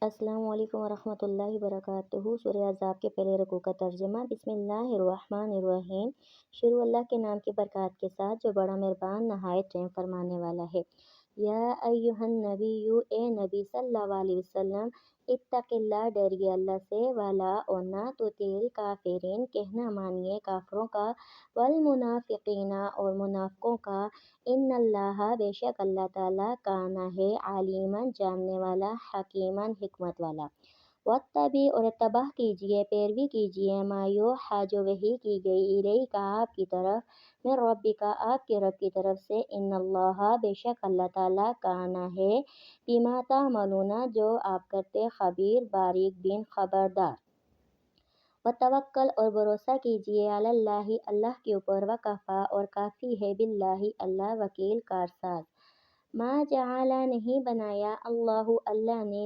السلام علیکم ورحمۃ اللہ وبرکاتہ۔ سورہ احزاب کے پہلے رکوع کا ترجمہ۔ بسم اللہ الرحمن الرحیم۔ شروع اللہ کے نام کی برکات کے ساتھ جو بڑا مہربان نہایت رحم فرمانے والا ہے۔ یا ایھا النبی، اے نبی صلی اللہ علیہ وسلم، اتق اللہ، ڈریے اللہ سے، ولا اور نہ تطیع الکافرین، کہنا مانیے کافروں کا، والمنافقین اور منافقوں کا، ان اللہ، بے شک اللہ تعالیٰ، کان ہے، علیما، جاننے والا، حکیما، حکمت والا۔ واتبع اور اتباع کیجیے، پیروی کیجیے، ما یوحی، جو وحی کی گئی، الیک، آپ کی طرف، من ربک، آپ کے رب کی طرف سے، ان اللہ، بے شک اللہ تعالیٰ، کان ہے، بما تعملون، جو آپ کرتے، خبیر، باریک بین، خبردار۔ وتوکل اور بھروسہ کیجیے، علی اللہ، اللہ کے اوپر، وکفیٰ اور کافی ہے، باللہ اللہ، وکیل، کارساز۔ ما جعل نہیں بنایا، اللہ اللہ نے،